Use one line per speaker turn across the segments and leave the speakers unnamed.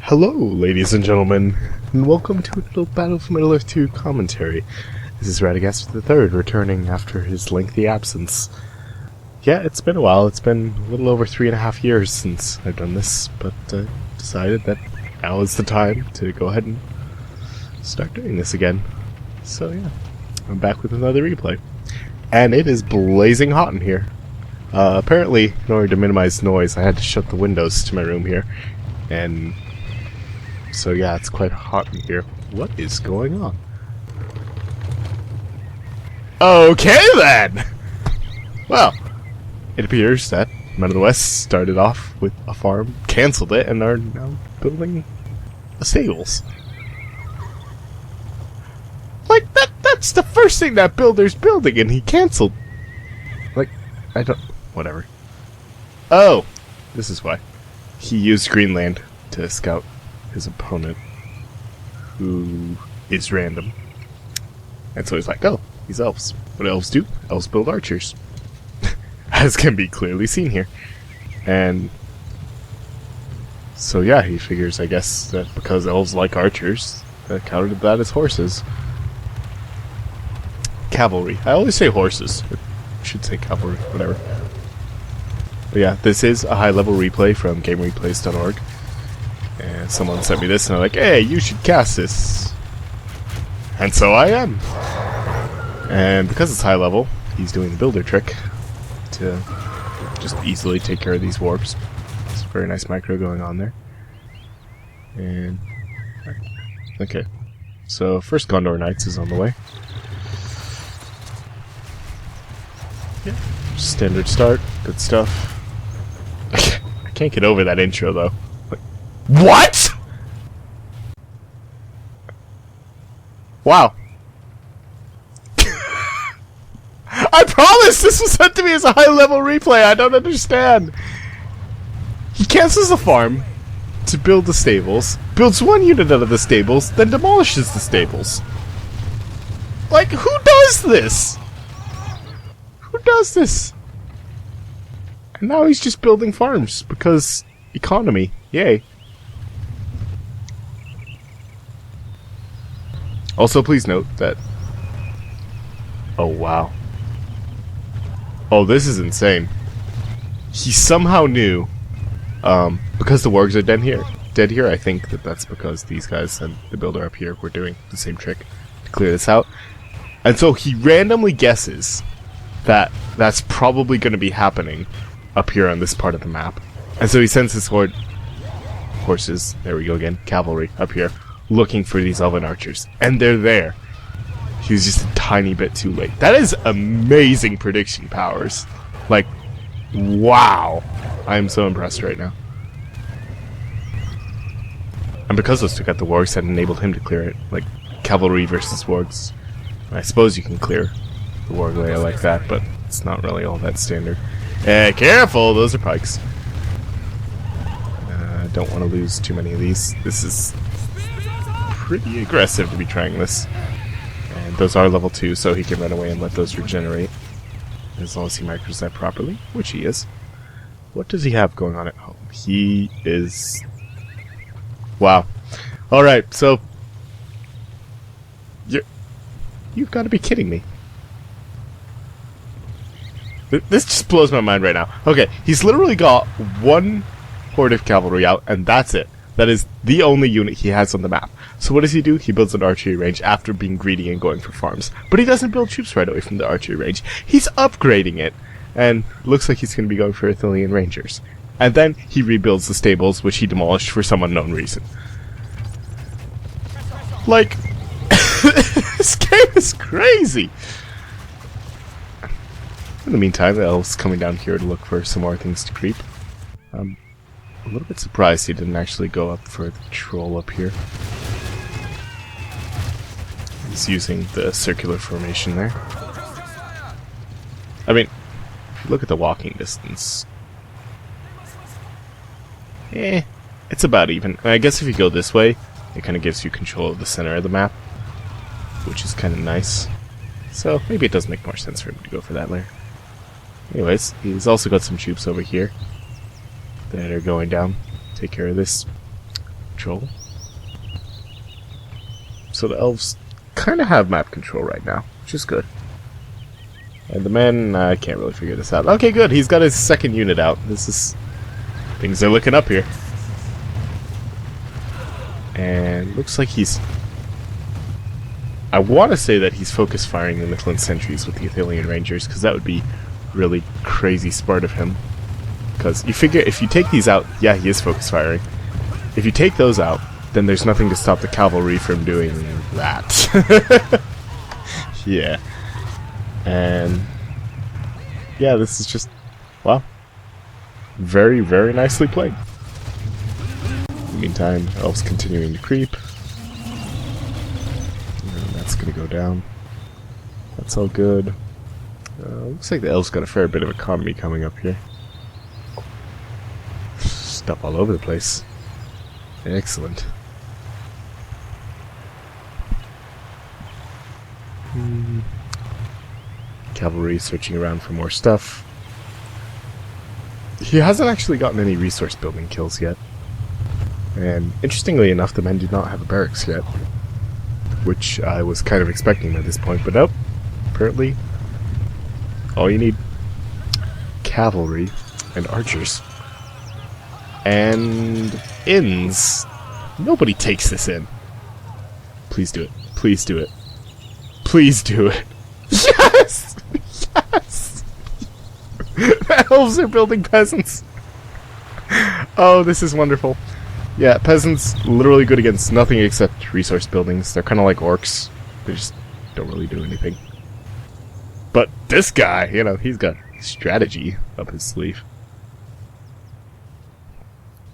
Hello, ladies and gentlemen, and welcome to a little Battle for Middle-earth 2 commentary. This is Radagast III, returning after his lengthy absence. Yeah, it's been a while. It's been a little over 3.5 years since I've done this, but I decided that now is the time to go ahead and start doing this again. So yeah, I'm back with another replay. And it is blazing hot in here. Apparently, in order to minimize noise, I had to shut the windows to my room here, and so yeah, it's quite hot in here. What is going on? Okay then! Well, it appears that Men of the West started off with a farm, cancelled it, and are now building a stables. Like, that's the first thing that builder's building, and he cancelled. Like, I don't... whatever. Oh! This is why. He used Greenland to scout his opponent, who is random. And so he's like, oh, these elves. What do elves do? Elves build archers. As can be clearly seen here. And so yeah, he figures, I guess, that because elves like archers, that counted that as horses. Cavalry. I always say horses. I should say cavalry, whatever. But yeah, this is a high-level replay from GameReplays.org. And someone sent me this and they're like, hey, you should cast this. And so I am. And because it's high level, he's doing the builder trick to just easily take care of these warps. It's a very nice micro going on there. And okay. So first Gondor Knights is on the way. Yeah. Standard start, good stuff. I can't get over that intro though. What?! Wow. I promise this was sent to me as a high-level replay. I don't understand. He cancels the farm to build the stables, builds one unit out of the stables, then demolishes the stables. Like, who does this? Who does this? And now he's just building farms because economy. Yay. Also, please note that... oh, wow. Oh, this is insane. He somehow knew, because the wargs are dead here, I think that's because these guys and the builder up here were doing the same trick to clear this out. And so he randomly guesses that that's probably going to be happening up here on this part of the map. And so he sends his horses, there we go again, cavalry, up here, looking for these elven archers, and they're there. He was just a tiny bit too late. That is amazing prediction powers. Like, wow. I am so impressed right now. And because those took out the wargs, that enabled him to clear it. Like, cavalry versus wargs. I suppose you can clear the warg layer like that, but it's not really all that standard. Careful! Those are pikes. Don't want to lose too many of these. This is pretty aggressive to be trying this. And those are level 2, so he can run away and let those regenerate. As long as he micros that properly, which he is. What does he have going on at home? He is... wow. Alright, so... you've got to be kidding me. This just blows my mind right now. Okay, he's literally got one horde of cavalry out, and that's it. That is the only unit he has on the map. So what does he do? He builds an archery range after being greedy and going for farms. But he doesn't build troops right away from the archery range. He's upgrading it. And looks like he's going to be going for Arthurian Rangers. And then he rebuilds the stables, which he demolished for some unknown reason. Like, this game is crazy! In the meantime, the elf's coming down here to look for some more things to creep. I'm a little bit surprised he didn't actually go up for the troll up here. He's using the circular formation there. I mean, if you look at the walking distance, it's about even. I guess if you go this way, it kind of gives you control of the center of the map, which is kind of nice. So maybe it does make more sense for him to go for that layer. Anyways, he's also got some troops over here that are going down. Take care of this control. So the elves kind of have map control right now, which is good. And the men, I can't really figure this out. Okay, good. He's got his second unit out. This is... things are looking up here. And looks like he's... I want to say that he's focus firing the Midland sentries with the Athelian Rangers, because that would be really crazy smart of him. Because you figure if you take these out, yeah, he is focus firing. If you take those out, then there's nothing to stop the cavalry from doing that. Yeah. And yeah, this is just, wow, very, very nicely played. In the meantime, elves continuing to creep. That's gonna go down. That's all good. Looks like the elves got a fair bit of economy coming up here. Stuff all over the place. Excellent. Cavalry searching around for more stuff. He hasn't actually gotten any resource building kills yet. And interestingly enough, the men do not have a barracks yet. Which I was kind of expecting at this point, but nope. Apparently, all you need cavalry and archers. And inns. Nobody takes this in. Please do it. Please do it. Please do it. Yes! Yes! The elves are building peasants. Oh, this is wonderful. Yeah, peasants literally good against nothing except resource buildings. They're kind of like orcs. They just don't really do anything. But this guy, you know, he's got strategy up his sleeve.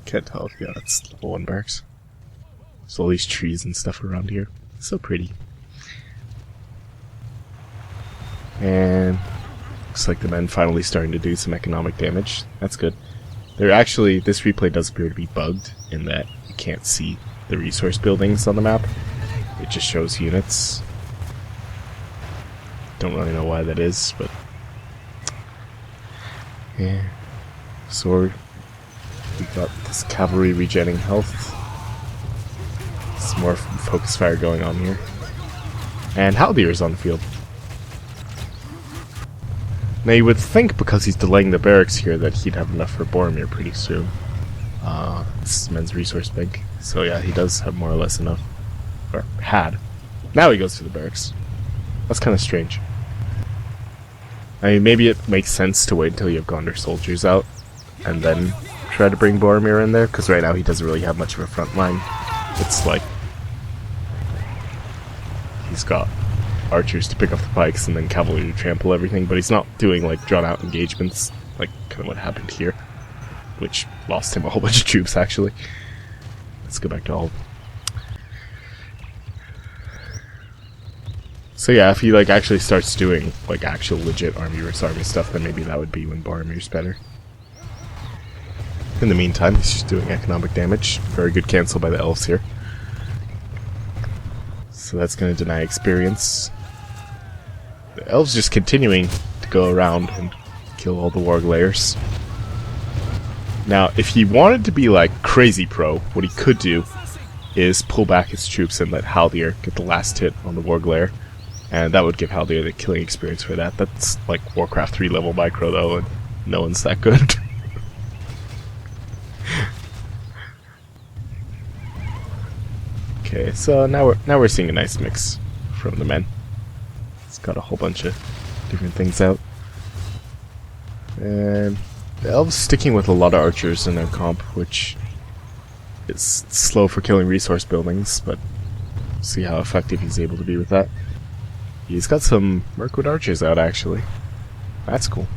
Can't tell if, yeah, that's level 1 barracks. There's all these trees and stuff around here. So pretty. And looks like the men finally starting to do some economic damage. That's good. They're actually, this replay does appear to be bugged in that you can't see the resource buildings on the map. It just shows units. Don't really know why that is, but yeah. So we got this cavalry regenning health. Some more focus fire going on here. And Haldir's on the field. Now you would think because he's delaying the barracks here that he'd have enough for Boromir pretty soon. This is men's resource bank. So yeah, he does have more or less enough. Or had. Now he goes to the barracks. That's kind of strange. I mean, maybe it makes sense to wait until you have Gondor soldiers out and then try to bring Boromir in there, because right now he doesn't really have much of a front line. It's like he's got archers to pick up the pikes and then cavalry to trample everything, but he's not doing like drawn out engagements like kind of what happened here, which lost him a whole bunch of troops actually. Let's go back to all. So yeah, if he like actually starts doing like actual legit army versus army stuff, then maybe that would be when Boromir's better. In the meantime, he's just doing economic damage. Very good cancel by the elves here. So that's going to deny experience. The elves just continuing to go around and kill all the warg layers. Now, if he wanted to be like crazy pro, what he could do is pull back his troops and let Haldir get the last hit on the warg layer. And that would give Haldir the killing experience for that. That's like Warcraft 3 level micro though, and no one's that good. Okay, so now we're seeing a nice mix from the men. It's got a whole bunch of different things out. And the elves sticking with a lot of archers in their comp, which is slow for killing resource buildings, but see how effective he's able to be with that. He's got some Mirkwood archers out, actually. That's cool.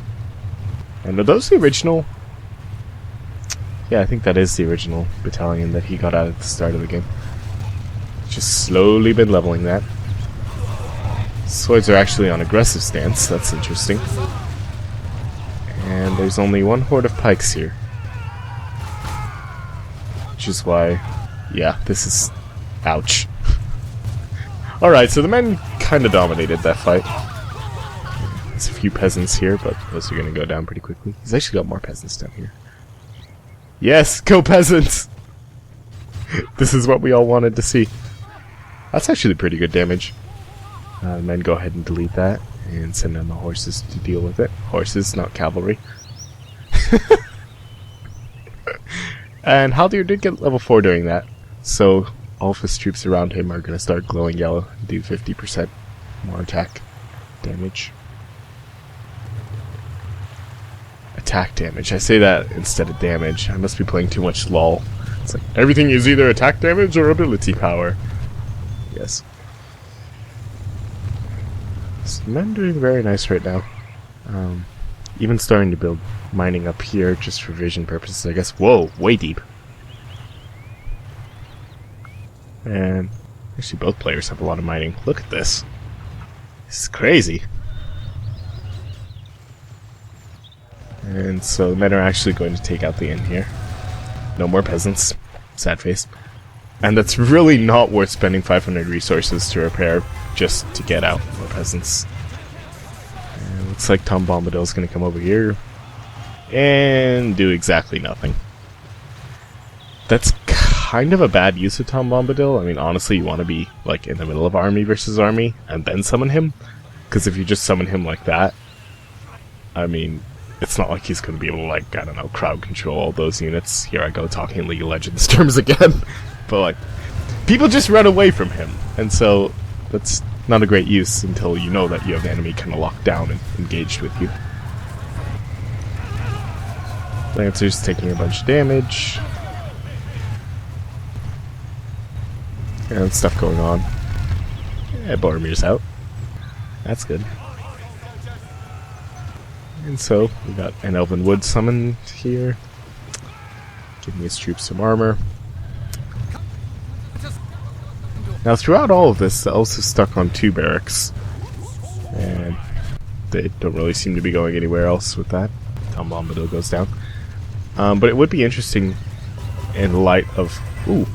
And are those the original? Yeah, I think that is the original battalion that he got out at the start of the game. Just slowly been leveling that. Swords are actually on aggressive stance, that's interesting. And there's only one horde of pikes here. Which is why, yeah, this is... ouch. Alright, so the men kind of dominated that fight. There's a few peasants here, but those are going to go down pretty quickly. He's actually got more peasants down here. Yes, go peasants! This is what we all wanted to see. That's actually pretty good damage. Men, go ahead and delete that and send in the horses to deal with it. Horses, not cavalry. And Haldir did get level 4 doing that, so all of his troops around him are going to start glowing yellow and do 50% more attack damage. Attack damage. I say that instead of damage. I must be playing too much LOL. It's like, everything is either attack damage or ability power. Yes. So men doing very nice right now. Even starting to build mining up here just for vision purposes, I guess. Whoa, way deep. And actually both players have a lot of mining. Look at this. This is crazy. And so the men are actually going to take out the inn here. No more peasants. Sad face. And that's really not worth spending 500 resources to repair just to get out more peasants. And looks like Tom Bombadil's going to come over here and do exactly nothing. That's kind of a bad use of Tom Bombadil. I mean, honestly, you want to be like in the middle of army versus army and then summon him. Because if you just summon him like that, I mean, it's not like he's going to be able to, like, I don't know, crowd control all those units. Here I go talking League of Legends terms again. But, like, people just run away from him. And so, that's not a great use until you know that you have the enemy kind of locked down and engaged with you. Lancer's taking a bunch of damage. And stuff going on. Yeah, Boromir's out. That's good. And so, we got an Elven Wood summoned here, giving his troops some armor. Now, throughout all of this, the elves have stuck on 2 barracks, and they don't really seem to be going anywhere else with that. Tom Bombadil goes down. But it would be interesting in light of... Ooh!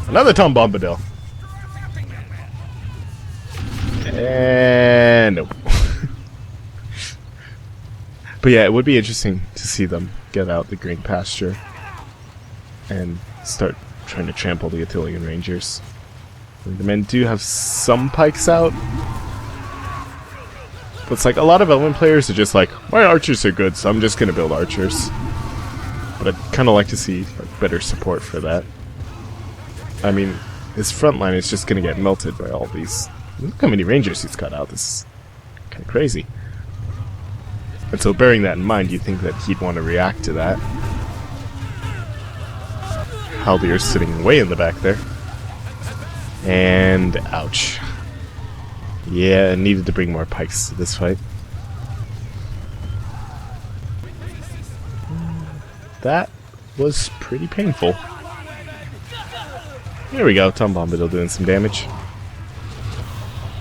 Another Tom Bombadil! And... nope. But yeah, it would be interesting to see them get out the green pasture and start trying to trample the Athelian Rangers. The men do have some pikes out, but it's like a lot of Elven players are just like, my archers are good, so I'm just gonna build archers. But I'd kind of like to see like, better support for that. I mean, his front line is just gonna get melted by all these. Look how many Rangers he's got out. This is kind of crazy. And so bearing that in mind, you think that he'd want to react to that. Haldir's sitting way in the back there. And ouch. Yeah, needed to bring more pikes to this fight. That was pretty painful. There we go, Tom Bombadil doing some damage.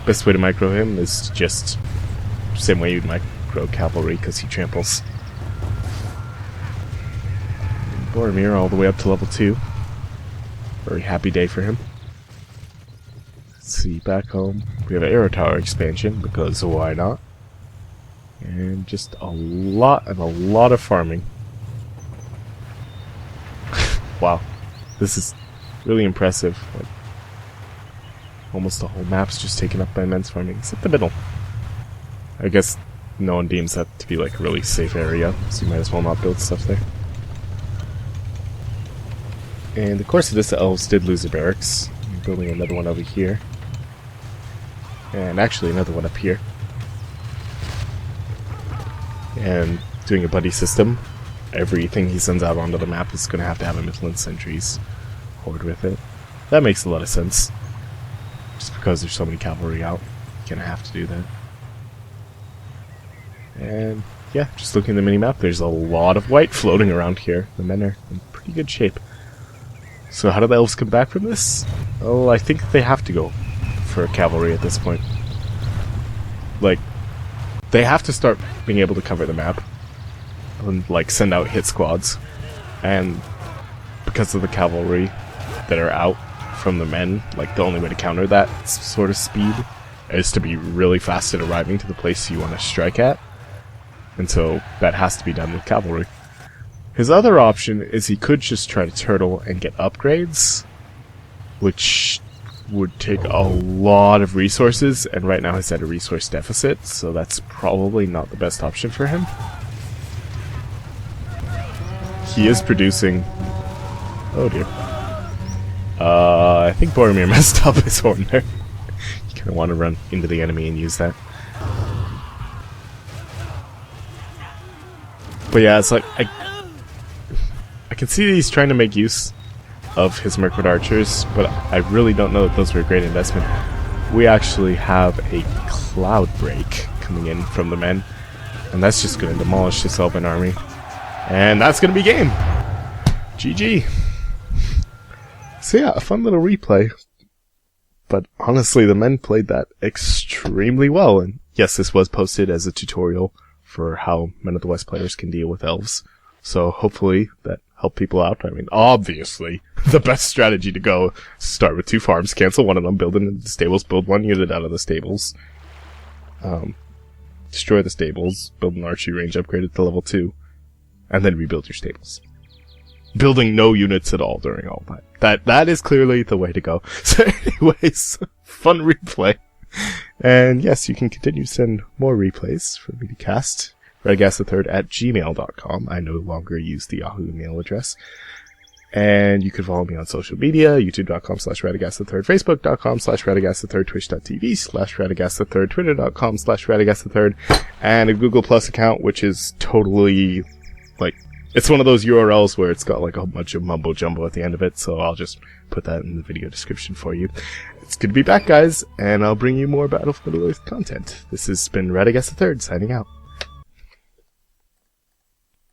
Best way to micro him is just same way you'd micro cavalry, because he tramples. Boromir all the way up to level 2. Very happy day for him. Let's see, back home we have an Arrow Tower expansion, because why not? And just a lot of farming. Wow, this is really impressive. Like, almost the whole map's just taken up by men's farming, except the middle. I guess no one deems that to be like a really safe area, so you might as well not build stuff there. And in the course of this, the elves did lose a barracks. I'm building another one over here. And actually another one up here. And doing a buddy system. Everything he sends out onto the map is going to have a Midland Sentries horde with it. That makes a lot of sense. Just because there's so many cavalry out, you're going to have to do that. And yeah, just looking at the mini-map, there's a lot of white floating around here. The men are in pretty good shape. So how do the elves come back from this? Oh, I think they have to go for cavalry at this point. Like, they have to start being able to cover the map and like send out hit squads. And because of the cavalry that are out from the men, like the only way to counter that sort of speed is to be really fast at arriving to the place you want to strike at. And so that has to be done with cavalry. His other option is he could just try to turtle and get upgrades, which would take a lot of resources, and right now he's at a resource deficit, so that's probably not the best option for him. He is producing... Oh dear. I think Boromir messed up his horn there. You kind of want to run into the enemy and use that. But yeah, it's like... I can see that he's trying to make use of his Mirkwood archers, but I really don't know that those were a great investment. We actually have a cloud break coming in from the men, and that's just going to demolish this elven army. And that's going to be game! GG! So yeah, a fun little replay. But honestly, the men played that extremely well, and yes, this was posted as a tutorial for how Men of the West players can deal with elves. So hopefully that helped people out. I mean, obviously, the best strategy to go, start with 2 farms, cancel one of them, build into the stables, build 1 unit out of the stables, destroy the stables, build an archery range, upgrade it to level 2, and then rebuild your stables. Building no units at all during all that. That is clearly the way to go. So anyways, fun replay. And yes, you can continue to send more replays for me to cast. radagast3@gmail.com. I no longer use the Yahoo email address. And you can follow me on social media, youtube.com/radagast3, facebook.com/radagast3, twitch.tv/radagast3, twitter.com/radagast3, and a Google Plus account, which is totally, like, it's one of those URLs where it's got like a bunch of mumbo jumbo at the end of it, so I'll just put that in the video description for you. It's good to be back, guys, and I'll bring you more Battlefield Earth content. This has been Radagast3 signing out.